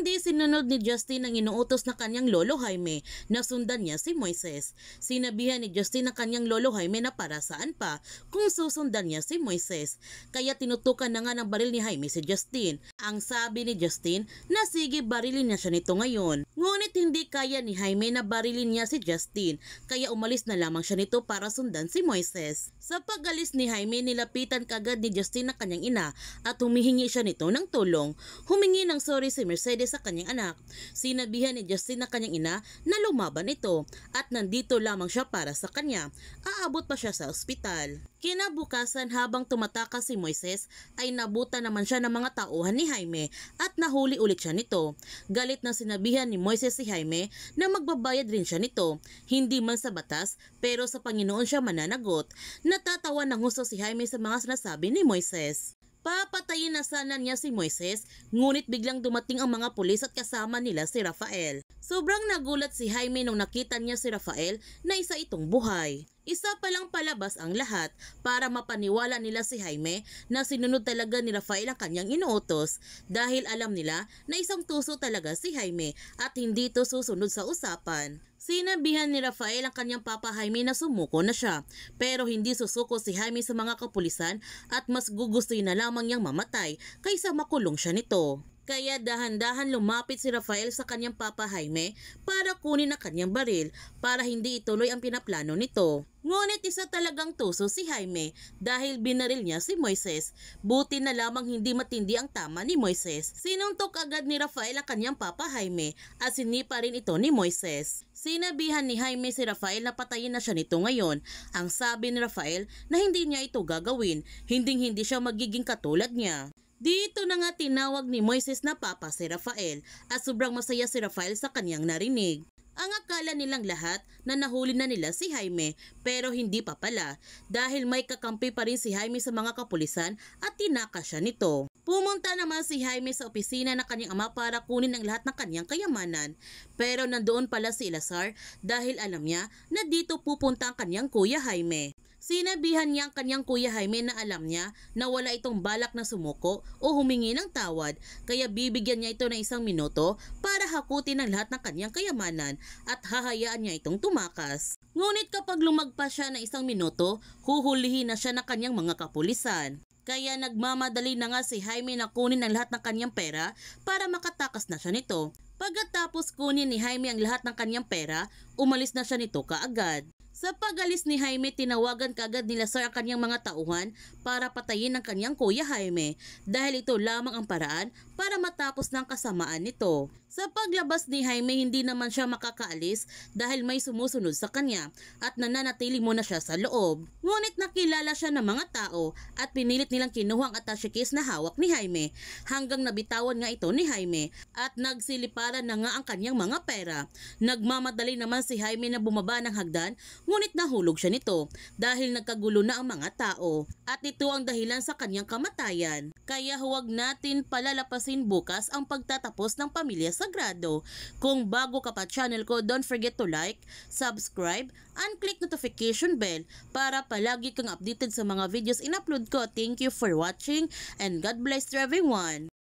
Hindi sinunod ni Justin ang inuutos na kanyang lolo Jaime na sundan niya si Moises. Sinabihan ni Justin ang kanyang lolo Jaime na para saan pa kung susundan niya si Moises. Kaya tinutukan na nga ng baril ni Jaime si Justin. Ang sabi ni Justin na sige barilin niya siya nito ngayon. Ngunit hindi kaya ni Jaime na barilin niya si Justin, kaya umalis na lamang siya nito para sundan si Moises. Sa pag-alis ni Jaime, nilapitan kagad ni Justin ang kanyang ina at humihingi siya nito ng tulong. Humingi ng sorry si Mercedes sa kanyang anak. Sinabihan ni Justin na kanyang ina na lumaban ito at nandito lamang siya para sa kanya. Aabot pa siya sa ospital. Kinabukasan, habang tumatakas si Moises ay nabutan naman siya ng mga tauhan ni Jaime at nahuli ulit siya nito. Galit na sinabihan ni Moises si Jaime na magbabayad rin siya nito. Hindi man sa batas pero sa Panginoon siya mananagot. Natatawa ng husto si Jaime sa mga sinasabi ni Moises. Papatayin na sana niya si Moises, ngunit biglang dumating ang mga pulis at kasama nila si Rafael. Sobrang nagulat si Jaime nung nakita niya si Rafael na isa itong buhay. Isa palang palabas ang lahat para mapaniwala nila si Jaime na sinunod talaga ni Rafael ang kanyang inuutos dahil alam nila na isang tuso talaga si Jaime at hindi ito susunod sa usapan. Sinabihan ni Rafael ang kanyang papa Jaime na sumuko na siya, pero hindi susuko si Jaime sa mga kapulisan at mas gugustuhin na lamang niyang mamatay kaysa makulong siya nito. Kaya dahan-dahan lumapit si Rafael sa kanyang papa Jaime para kunin ang kanyang baril para hindi ituloy ang pinaplano nito. Ngunit isa talagang tuso si Jaime dahil binaril niya si Moises. Buti na lamang hindi matindi ang tama ni Moises. Sinuntok agad ni Rafael ang kanyang papa Jaime at sinipa rin ito ni Moises. Sinabihan ni Jaime si Rafael na patayin na siya nito ngayon. Ang sabi ni Rafael na hindi niya ito gagawin, hindi siya magiging katulad niya. Dito na nga tinawag ni Moises na papa si Rafael at sobrang masaya si Rafael sa kanyang narinig. Ang akala nilang lahat na nahuli na nila si Jaime pero hindi pa pala dahil may kakampi pa rin si Jaime sa mga kapulisan at tinakas siya nito. Pumunta naman si Jaime sa opisina ng kanyang ama para kunin ang lahat ng kanyang kayamanan pero nandoon pala si Elazar dahil alam niya na dito pupunta ang kanyang kuya Jaime. Sinabihan niya ang kanyang kuya Jaime na alam niya na wala itong balak na sumuko o humingi ng tawad kaya bibigyan niya ito ng 1 minuto para hakutin ang lahat ng kanyang kayamanan at hahayaan niya itong tumakas. Ngunit kapag lumagpas siya ng 1 minuto, huhulihin na siya ng kanyang mga kapulisan. Kaya nagmamadali na nga si Jaime na kunin ang lahat ng kanyang pera para makatakas na siya nito. Pagkatapos kunin ni Jaime ang lahat ng kanyang pera, umalis na siya nito kaagad. Sa pag-alis ni Jaime, tinawagan kaagad ni Lazar ang kanyang mga tauhan para patayin ang kanyang kuya Jaime dahil ito lamang ang paraan para matapos ng kasamaan nito. Sa paglabas ni Jaime, hindi naman siya makakaalis dahil may sumusunod sa kanya at nananatili muna siya sa loob. Ngunit nakilala siya ng mga tao at pinilit nilang kinuha ang attache case na hawak ni Jaime hanggang nabitawan nga ito ni Jaime at nagsiliparan na nga ang kanyang mga pera. Nagmamadali naman si Jaime na bumaba ng hagdan ngunit nahulog siya nito dahil nagkagulo na ang mga tao at ito ang dahilan sa kanyang kamatayan. Kaya huwag natin palalapasin bukas ang pagtatapos ng Pamilya Sagrado. Kung bago ka pa channel ko, don't forget to like, subscribe, and click notification bell para palagi kang updated sa mga videos in-upload ko. Thank you for watching and God bless to everyone.